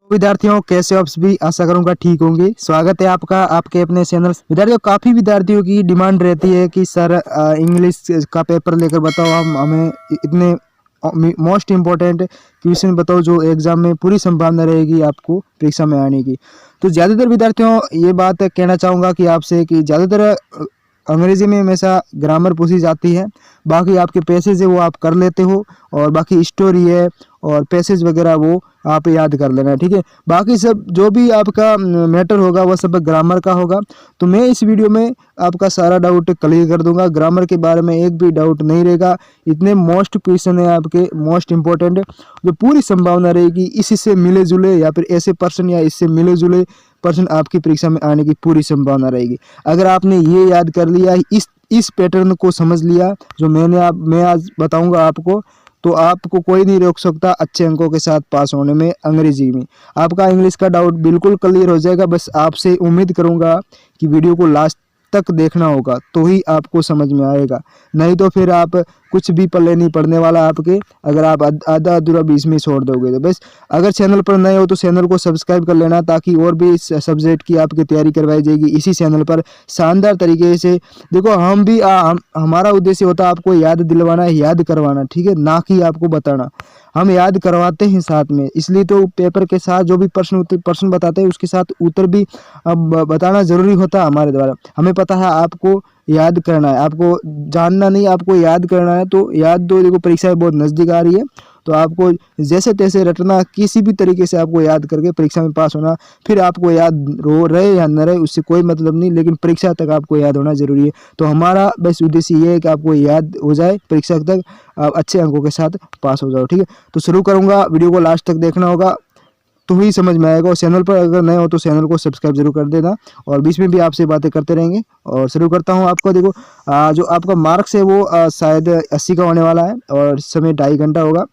विद्यार्थियों, कैसे हो आप सभी? आशा करूंगा ठीक होंगे। स्वागत है आपका आपके अपने चैनल। विद्यार्थियों, काफ़ी विद्यार्थियों की डिमांड रहती है कि सर इंग्लिश का पेपर लेकर बताओ, हम हमें इतने मोस्ट इम्पोर्टेंट क्वेश्चन बताओ जो एग्जाम में पूरी संभावना रहेगी आपको परीक्षा में आने की। तो ज़्यादातर विद्यार्थियों ये बात कहना चाहूँगा कि आपसे कि ज़्यादातर अंग्रेजी में हमेशा ग्रामर पूछी जाती है। बाकी आपके पैसेज है वो आप कर लेते हो, और बाकी स्टोरी है और पैसेज वगैरह वो आप याद कर लेना, ठीक है। बाकी सब जो भी आपका मैटर होगा वह सब ग्रामर का होगा। तो मैं इस वीडियो में आपका सारा डाउट क्लियर कर दूंगा, ग्रामर के बारे में एक भी डाउट नहीं रहेगा। इतने मोस्ट क्वेश्चन है आपके, मोस्ट इंपॉर्टेंट, जो पूरी संभावना रहेगी इससे मिले जुले या फिर ऐसे पर्सन या इससे मिले जुले पर्सन आपकी परीक्षा में आने की पूरी संभावना रहेगी। अगर आपने ये याद कर लिया, इस पैटर्न को समझ लिया जो मैं आज बताऊंगा आपको, तो आपको कोई नहीं रोक सकता अच्छे अंकों के साथ पास होने में अंग्रेजी में। आपका इंग्लिश का डाउट बिल्कुल क्लियर हो जाएगा। बस आपसे उम्मीद करूंगा कि वीडियो को लास्ट तक देखना होगा तो ही आपको समझ में आएगा, नहीं तो फिर आप कुछ भी पल्ले नहीं पड़ने वाला आपके, अगर आप आधा अधूरा बीच में छोड़ दोगे। तो बस अगर चैनल पर नए हो तो चैनल को सब्सक्राइब कर लेना, ताकि और भी इस सब्जेक्ट की आपकी तैयारी करवाई जाएगी इसी चैनल पर शानदार तरीके से। देखो, हमारा उद्देश्य होता है आपको याद दिलवाना, याद करवाना, ठीक है, ना कि आपको बताना। हम याद करवाते हैं साथ में, इसलिए तो पेपर के साथ जो भी प्रश्न बताते हैं उसके साथ उत्तर भी अब बताना जरूरी होता है हमारे द्वारा। हमें पता है आपको याद करना है, आपको जानना नहीं, आपको याद करना है। तो याद दो, देखो परीक्षा बहुत नज़दीक आ रही है, तो आपको जैसे तैसे रटना, किसी भी तरीके से आपको याद करके परीक्षा में पास होना। फिर आपको याद रहे या न रहे उससे कोई मतलब नहीं, लेकिन परीक्षा तक आपको याद होना जरूरी है। तो हमारा बस उद्देश्य ये है कि आपको याद हो जाए, परीक्षा तक आप अच्छे अंकों के साथ पास हो जाओ, ठीक है। तो शुरू करूँगा, वीडियो को लास्ट तक देखना होगा तो ही समझ में आएगा। और चैनल पर अगर नए हो तो चैनल को सब्सक्राइब जरूर कर देना, और बीच में भी आपसे बातें करते रहेंगे। और शुरू करता हूँ आपको। देखो, जो आपका मार्क्स है वो शायद 80 का होने वाला है, और समय 2.5 घंटा होगा।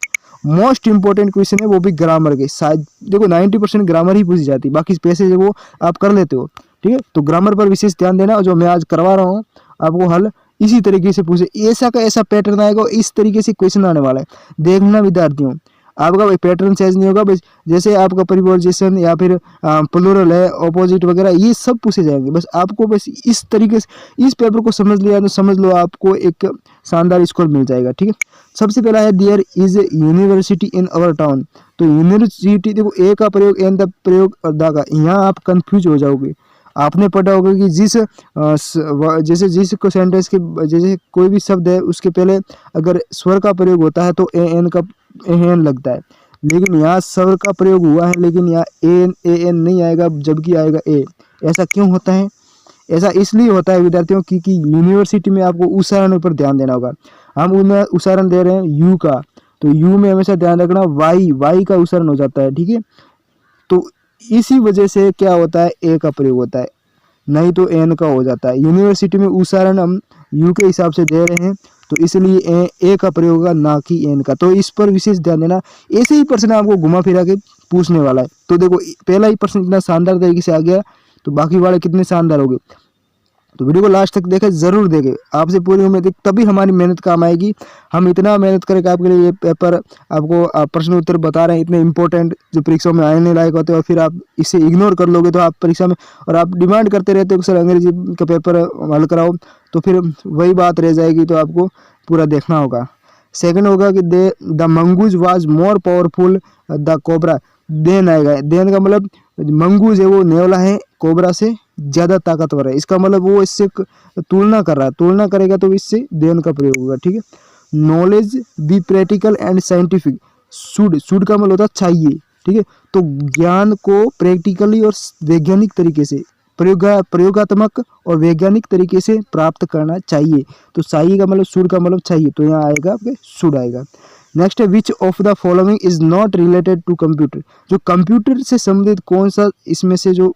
मोस्ट इंपॉर्टेंट क्वेश्चन है, वो भी ग्रामर के। शायद देखो 90% ग्रामर ही पूछी जाती है, बाकी पैसे जो वो आप कर लेते हो, ठीक है। तो ग्रामर पर विशेष ध्यान देना, जो मैं आज करवा रहा हूँ आपको हल इसी तरीके से पूछे, ऐसा का ऐसा पैटर्न आएगा, इस तरीके से क्वेश्चन आने वाला है। देखना विद्यार्थियों, आपका पैटर्न चेंज नहीं होगा। बस जैसे आपका प्रीपोजिशन या फिर प्लूरल है, ऑपोजिट वगैरह, ये सब पूछे जाएंगे। बस आपको बस इस तरीके से इस पेपर को समझ लिया तो समझ लो आपको एक शानदार स्कोर मिल जाएगा, ठीक है। सबसे पहला है, there is a university in our town. तो यूनिवर्सिटी, देखो ए का प्रयोग, एन का प्रयोग और दा का, यहाँ आप कंफ्यूज हो जाओगे। आपने पढ़ा होगा कि जैसे जिस को सेंटेंस के जैसे कोई भी शब्द है उसके पहले अगर स्वर का प्रयोग होता है तो ए एन लगता है, लेकिन यहाँ स्वर का प्रयोग हुआ है, लेकिन यहाँ ए एन नहीं आएगा, जबकि आएगा ए। ऐसा क्यों होता है? ऐसा इसलिए होता है विद्यार्थियों क्योंकि यूनिवर्सिटी में आपको उच्चारण पर ध्यान देना होगा। हम उनमें उच्चारण दे रहे हैं यू का, तो यू में हमेशा ध्यान रखना वाई का उच्चारण हो जाता है, ठीक है। तो इसी वजह से क्या होता है, ए का प्रयोग होता है, नहीं तो एन का हो जाता है। यूनिवर्सिटी में उच्चारण हम यू के हिसाब से दे रहे हैं, तो इसलिए ए का प्रयोग होगा, ना कि एन का। तो इस पर विशेष ध्यान देना। ऐसे ही प्रश्न आपको घुमा फिरा के पूछने वाला है। तो देखो, पहला ही प्रश्न इतना शानदार तरीके से आ गया, तो बाकी वाले कितने शानदार हो गए। तो वीडियो को लास्ट तक देखें, जरूर देखें, आपसे पूरी उम्मीद है, तभी हमारी मेहनत काम आएगी। हम इतना मेहनत करके आपके लिए ये पेपर आपको प्रश्न उत्तर बता रहे हैं, इतने इंपॉर्टेंट जो परीक्षा में आने लायक होते हैं, और फिर आप इसे इग्नोर कर लोगे तो आप परीक्षा में, और आप डिमांड करते रहते हो कि सर अंग्रेजी का पेपर हल कराओ, तो फिर वही बात रह जाएगी। तो आपको पूरा देखना होगा। सेकंड होगा कि the mongoose was more powerful the cobra. Than आएगा, देन का मतलब मंगूज है वो नेवला है, कोबरा से ज़्यादा ताकतवर है, इसका मतलब वो इससे तुलना कर रहा है, तुलना करेगा तो इससे देन का प्रयोग होगा, ठीक है। Knowledge be practical and scientific. Should का मतलब होता है चाहिए, ठीक है। तो ज्ञान को प्रैक्टिकली और वैज्ञानिक तरीके से, प्रयोगात्मक और वैज्ञानिक तरीके से प्राप्त करना चाहिए। तो चाहिए का मतलब, शुड का मतलब चाहिए, तो यहाँ आएगा आपके शुड आएगा। नेक्स्ट है, which of the following is not related to computer. जो कंप्यूटर से संबंधित कौन सा इसमें से जो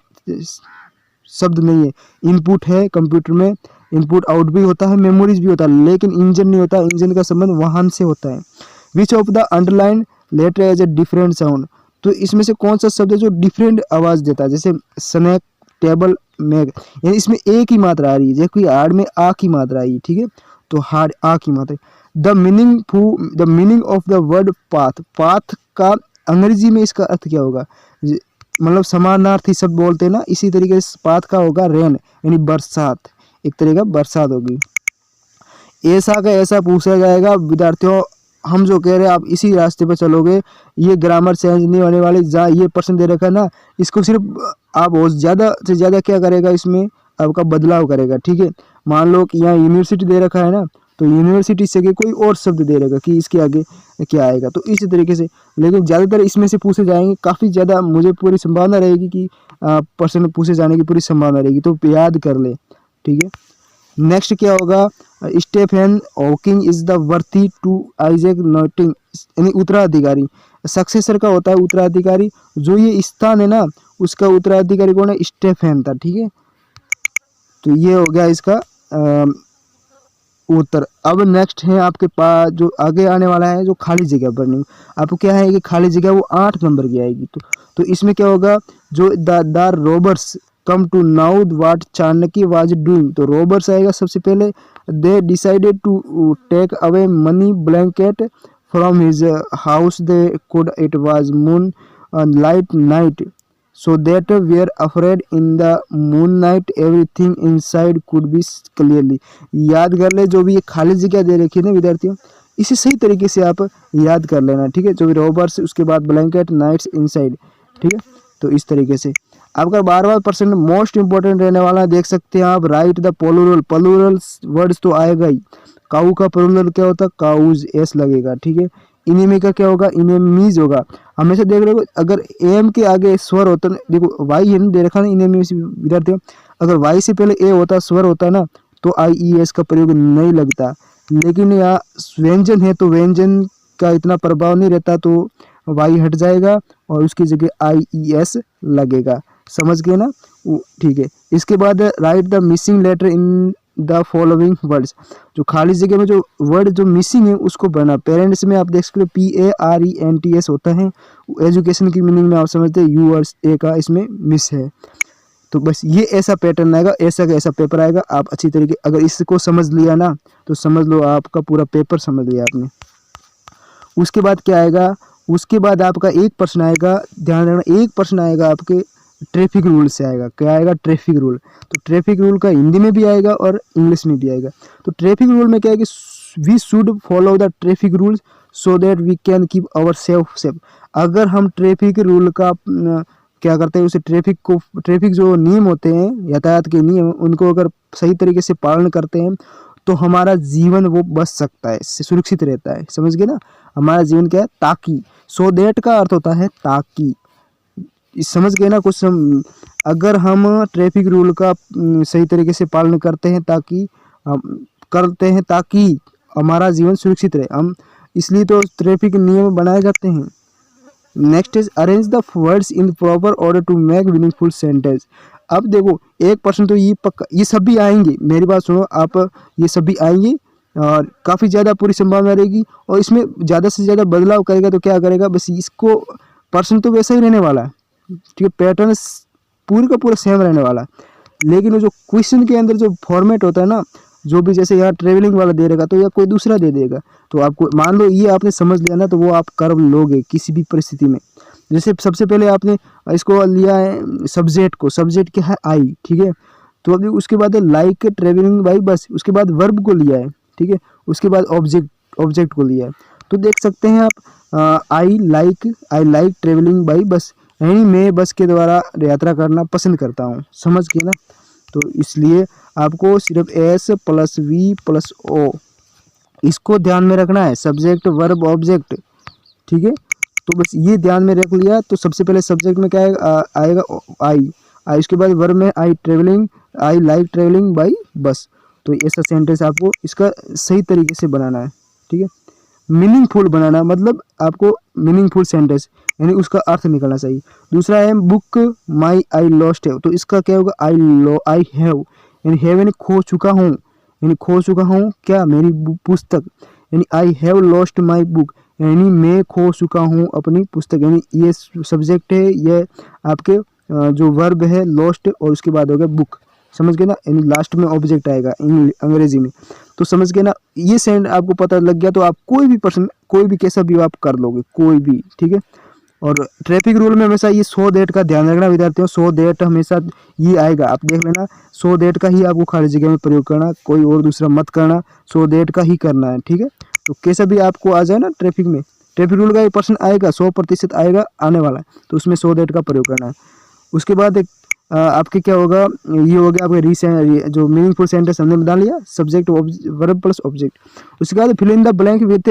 शब्द नहीं है। इनपुट है, कंप्यूटर में इनपुट आउट भी होता है, मेमोरीज भी होता है, लेकिन इंजन नहीं होता। इंजन का संबंध वाहन से होता है। Which of the underline letter as a different sound. तो इसमें से कौन सा शब्द है जो डिफरेंट आवाज देता है, जैसे स्नैक, टेबल, मैग, यानी इसमें एक ही मात्रा आ रही है, जबकि हार्ड में आ की मात्रा आई है, ठीक है। तो हार्ड आ की मात्रा। The meaning of the word path. Path का अंग्रेजी में इसका अर्थ क्या होगा? मतलब समानार्थी शब्द बोलते हैं ना, इसी तरीके से पाथ का होगा रेन, यानी बरसात, एक तरीके का बरसात होगी। ऐसा का ऐसा पूछा जाएगा विद्यार्थियों, हम जो कह रहे हैं आप इसी रास्ते पर चलोगे, ये ग्रामर चेंज नहीं होने वाली। जहाँ ये प्रश्न दे रखा है ना, इसको सिर्फ आप और ज़्यादा से ज़्यादा क्या करेगा, इसमें आपका बदलाव करेगा, ठीक है। मान लो कि यहाँ यूनिवर्सिटी दे रखा है ना, तो यूनिवर्सिटी से के कोई और शब्द दे रहेगा कि इसके आगे क्या आएगा, तो इसी तरीके से। लेकिन ज़्यादातर इसमें से पूछे जाएंगे, काफ़ी ज़्यादा मुझे पूरी संभावना रहेगी कि प्रश्न पूछे जाने की पूरी संभावना रहेगी, तो याद कर ले, ठीक है। नेक्स्ट क्या होगा, Stephen Hawking is the worthy to Isaac Newton, यानी उत्तराधिकारी। सक्सेसर का होता है उत्तराधिकारी, जो ये स्थान है ना उसका उत्तराधिकारी कौन है, स्टेफन था, ठीक है। तो ये हो गया इसका उत्तर। अब नेक्स्ट है आपके पास जो आगे आने वाला है, जो खाली जगह भरनी। आपको क्या है कि खाली जगह वो 8 नंबर की आएगी। तो इसमें क्या होगा, जो the robbers come to know what Chanakya was doing, तो रोबर्स आएगा सबसे पहले। They decided to take away money blanket from his house, they could it was moon light night, so that were afraid in the moonlight everything inside could be clearly। याद कर ले, जो भी ये खाली जगह दे रखी है ना विद्यार्थियों, इसे सही तरीके से आप याद कर लेना, ठीक है। जो भी रोबर्स, उसके बाद ब्लैंकेट, नाइट्स, इनसाइड, ठीक है। तो इस तरीके से आपका 12% मोस्ट इंपॉर्टेंट रहने वाला है, देख सकते हैं आप। Write the plural, plural words तो आएगा ही। काऊ का प्लूरल क्या होता है, काउज, एस लगेगा, ठीक है। इनेमी का क्या होगा, इनेमीज होगा। हमेशा देख रहे हो, अगर एम के आगे स्वर होता है, देखो वाई है ना दे रखा ना इनेमी विद्यार्थियों, अगर वाई से पहले ए होता, स्वर होता ना, तो आई ई एस का प्रयोग नहीं लगता। लेकिन यहाँ व्यंजन है तो व्यंजन का इतना प्रभाव नहीं रहता, तो वाई हट जाएगा और उसकी जगह आई ई एस लगेगा, समझ गए ना, ठीक है। इसके बाद write the missing letter in the following words, जो खाली जगह में जो वर्ड जो मिसिंग है उसको बना। पेरेंट्स में आप देख सकते हो PARENTS होता है। एजुकेशन की मीनिंग में आप समझते हैं यू और ए का इसमें मिस है। तो बस ये ऐसा पैटर्न आएगा, ऐसा का ऐसा पेपर आएगा। आप अच्छी तरीके अगर इसको समझ लिया ना, तो समझ लो आपका पूरा पेपर समझ लिया आपने। उसके बाद क्या आएगा, उसके बाद आपका एक प्रश्न आएगा, ध्यान रखना, एक प्रश्न आएगा आपके ट्रैफिक रूल से आएगा। क्या आएगा, ट्रैफिक रूल। तो ट्रैफिक रूल का हिंदी में भी आएगा और इंग्लिश में भी आएगा। तो ट्रैफिक रूल में क्या है कि we should follow the traffic rules so that we can keep our safe. अगर हम ट्रैफिक रूल का क्या करते हैं, उसे ट्रैफिक जो नियम होते हैं, यातायात के नियम, उनको अगर सही तरीके से पालन करते हैं तो हमारा जीवन वो बच सकता है, सुरक्षित रहता है, समझ गए ना। हमारा जीवन क्या है, ताकि, सो दैट का अर्थ होता है ताकि, समझ गए ना कुछ। अगर हम ट्रैफिक रूल का सही तरीके से पालन करते हैं ताकि हमारा जीवन सुरक्षित रहे, हम इसलिए तो ट्रैफिक नियम बनाए जाते हैं। Next is arrange the words in proper order to make meaningful sentence. अब देखो एक पर्सन तो ये पक्का, ये सब भी आएंगे, मेरी बात सुनो आप, ये सब भी आएंगे और काफ़ी ज़्यादा पूरी संभावना रहेगी। और इसमें ज़्यादा से ज़्यादा बदलाव करेगा तो क्या करेगा, बस इसको पर्सन तो वैसा ही रहने वाला है, ठीक है। पैटर्न पूरी का पूरा सेम रहने वाला है, लेकिन जो क्वेश्चन के अंदर जो फॉर्मेट होता है ना, जो भी जैसे यहाँ ट्रेवलिंग वाला दे देगा तो या कोई दूसरा दे देगा, तो आपको मान लो ये आपने समझ लिया ना, तो वो आप कर लोगे किसी भी परिस्थिति में। जैसे सबसे पहले आपने इसको लिया है सब्जेक्ट को, सब्जेक्ट क्या है आई, ठीक है। तो अभी उसके बाद लाइक ट्रेवलिंग बाई बस, उसके बाद वर्ब को लिया है, ठीक है। उसके बाद ऑब्जेक्ट को लिया है। तो देख सकते हैं आप, I like travelling by bus, यानी मैं बस के द्वारा यात्रा करना पसंद करता हूँ, समझ गए ना। तो इसलिए आपको सिर्फ S + V + O इसको ध्यान में रखना है, सब्जेक्ट वर्ब ऑब्जेक्ट, ठीक है। तो बस ये ध्यान में रख लिया। तो सबसे पहले सब्जेक्ट में क्या आएगा आई, उसके बाद वर्ब में I like travelling by bus. तो ऐसा सेंटेंस आपको इसका सही तरीके से बनाना है, ठीक है। मीनिंगफुल बनाना, मतलब आपको मीनिंगफुल सेंटेंस, यानी उसका अर्थ निकलना चाहिए। दूसरा है बुक माई आई लॉस्ट है, तो इसका क्या होगा, आई हैव, यानी हैव यानी खो चुका हूँ, क्या, मेरी पुस्तक, यानी I have lost my book, यानी मैं खो चुका हूँ अपनी पुस्तक। यानी ये सब्जेक्ट है, ये आपके जो वर्ब है लॉस्ट, और उसके बाद हो गया बुक, समझ गए ना। यानी लास्ट में ऑब्जेक्ट आएगा अंग्रेजी में, तो समझ गए ना। ये सेंड आपको पता लग गया तो आप कोई भी पर्सन, कोई भी कैसा भी आप कर लोगे, कोई भी, ठीक है। और ट्रैफिक रूल में हमेशा ये सो दैट का ध्यान रखना विद्यार्थियों, सो दैट हमेशा ये आएगा, आप देख लेना, सो दैट का ही आपको खाली जगह में प्रयोग करना, कोई और दूसरा मत करना, सो दैट का ही करना है, ठीक है। तो कैसा भी आपको आ जाए ना ट्रैफिक में, ट्रैफिक रूल का 1% आएगा, 100% आएगा आने वाला है, तो उसमें सो दैट का प्रयोग करना है। उसके बाद एक आपके क्या होगा, ये हो गया आपके जो मीनिंगफुल सेंटेंस हमने बना लिया, सब्जेक्ट वर्ब प्लस ऑब्जेक्ट। उसके बाद fill in the blank with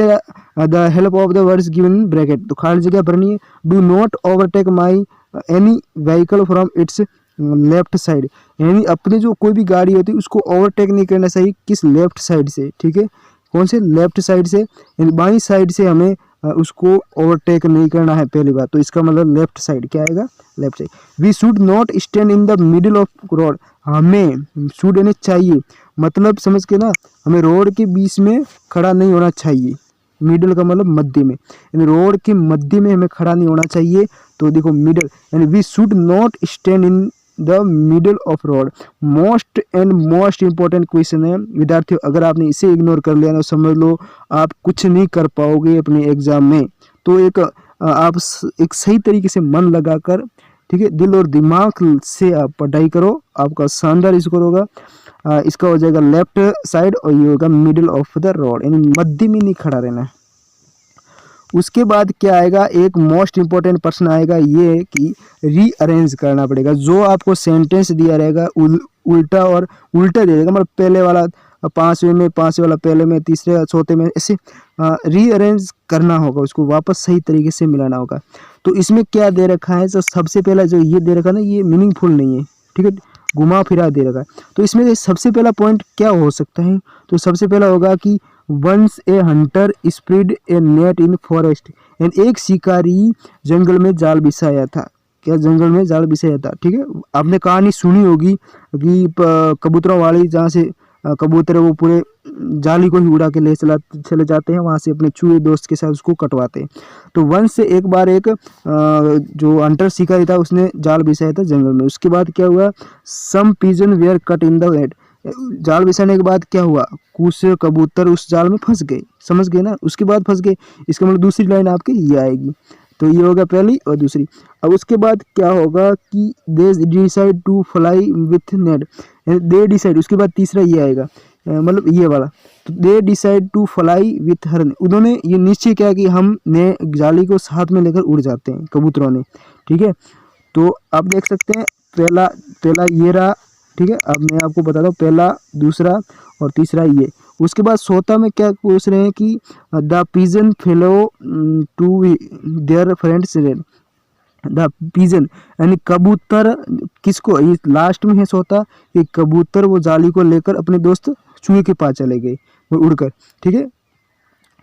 the help of the words given in bracket, तो खाली जगह भरनी है। Do not overtake my any vehicle from its left side, यानी अपनी जो कोई भी गाड़ी होती है उसको ओवरटेक नहीं करना चाहिए, किस लेफ्ट साइड से, ठीक है, कौन से लेफ्ट साइड से, यानी बाई साइड से हमें उसको ओवरटेक नहीं करना है पहली बात, तो इसका मतलब लेफ्ट साइड क्या आएगा, left side. We should not stand in the middle of road, हमें शुड यानी चाहिए, मतलब समझ के ना, हमें रोड के बीच में खड़ा नहीं होना चाहिए, मिडिल का मतलब मध्य में, यानी रोड के मध्य में हमें खड़ा नहीं होना चाहिए। तो देखो मिडिल, यानी we should not stand in the middle of road. Most and most important question है विद्यार्थियों, अगर आपने इसे इग्नोर कर लिया ना, समझ लो आप कुछ नहीं कर पाओगे अपने एग्जाम में। तो आप एक सही तरीके से मन लगाकर, ठीक है, दिल और दिमाग से आप पढ़ाई करो, आपका शानदार स्कोर होगा। इसका हो जाएगा लेफ्ट साइड और ये होगा मिडिल ऑफ द रोड, यानी मध्य में नहीं खड़ा रहना है। उसके बाद क्या आएगा, एक मोस्ट इंपॉर्टेंट प्रश्न आएगा ये कि रीअरेंज करना पड़ेगा, जो आपको सेंटेंस दिया रहेगा उल्टा और उल्टा दे देगा, मतलब पहले वाला पांचवें में, पांचवें वाला पहले में, तीसरे चौथे में, ऐसे रीअरेंज करना होगा, उसको वापस सही तरीके से मिलाना होगा। तो इसमें क्या दे रखा है, तो सबसे पहला जो ये दे रखा है ना, ये मीनिंगफुल नहीं है, ठीक है, घुमा फिरा दे रखा है। तो इसमें सबसे पहला पॉइंट क्या हो सकता है, तो सबसे पहला होगा कि once a hunter spread a net in forest, यानी एक शिकारी जंगल में जाल बिछाया था, क्या जंगल में जाल बिछाया था, ठीक है। आपने कहानी सुनी होगी कि कबूतरों वाली, जहाँ से कबूतर वो पूरे जाली को ही उड़ा के ले चले जाते हैं, वहाँ से अपने चूहे दोस्त के साथ उसको कटवाते हैं। तो वंश से एक बार एक जो हंटर शिकारी था उसने जाल बिछाया था जंगल में। उसके बाद क्या हुआ, some pigeon were caught in the net, जाल बिछाने के बाद क्या हुआ, कुछ कबूतर उस जाल में फंस गए, समझ गए ना, उसके बाद फंस गए, इसका मतलब दूसरी लाइन आपके ये आएगी। तो ये होगा पहली और दूसरी। अब उसके बाद क्या होगा कि they decide to fly with net, they decide, उसके बाद तीसरा ये आएगा, मतलब ये वाला, तो they decide to fly with her, उन्होंने ये निश्चय किया कि हम ने जाली को साथ में लेकर उड़ जाते हैं कबूतरों ने, ठीक है। तो आप देख सकते हैं पहला पहला ये रहा, ठीक है। अब मैं आपको बताता हूँ पहला, दूसरा और तीसरा ये। उसके बाद सोता में क्या पूछ रहे हैं कि the pigeon fellow to their friends, the pigeon यानी कबूतर, किसको, ये लास्ट में है सोता, कि कबूतर वो जाली को लेकर अपने दोस्त चूहे के पास चले गए वो उड़कर, ठीक है।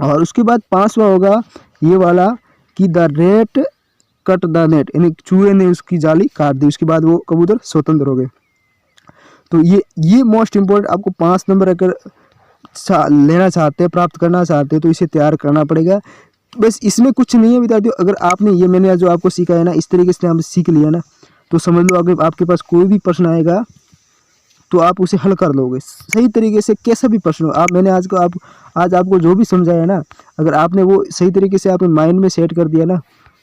और उसके बाद पांचवा होगा ये वाला कि the rate cut the net, यानी चूहे ने उसकी जाली काट दी, उसके बाद वो कबूतर स्वतंत्र हो गए। तो ये मोस्ट इम्पोर्टेंट, आपको 5 नंबर अगर लेना चाहते हैं, प्राप्त करना चाहते हैं, तो इसे तैयार करना पड़ेगा। बस इसमें कुछ नहीं है विद्यार्थियों, अगर आपने ये मैंने जो आपको सीखा है ना, इस तरीके से आप सीख लिया ना, तो समझ लो अगर आपके पास कोई भी प्रश्न आएगा तो आप उसे हल कर लोगे सही तरीके से, कैसा भी प्रश्न हो। मैंने आज आपको जो भी समझाया ना, अगर आपने वो सही तरीके से अपने माइंड में सेट कर दिया ना,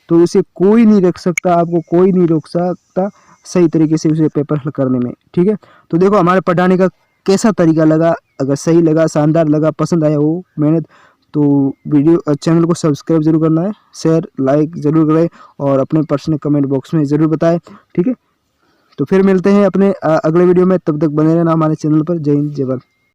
तो उसे कोई नहीं रख सकता, आपको कोई नहीं रोक सकता सही तरीके से उसे पेपर हल करने में, ठीक है। तो देखो हमारे पढ़ाने का कैसा तरीका लगा, अगर सही लगा, शानदार लगा, पसंद आया हो मेहनत, तो वीडियो चैनल को सब्सक्राइब जरूर करना है, शेयर लाइक जरूर करें और अपने पर्सनल कमेंट बॉक्स में ज़रूर बताएं, ठीक है। तो फिर मिलते हैं अपने अगले वीडियो में, तब तक बने रहना हमारे चैनल पर। जय हिंद जय भारत।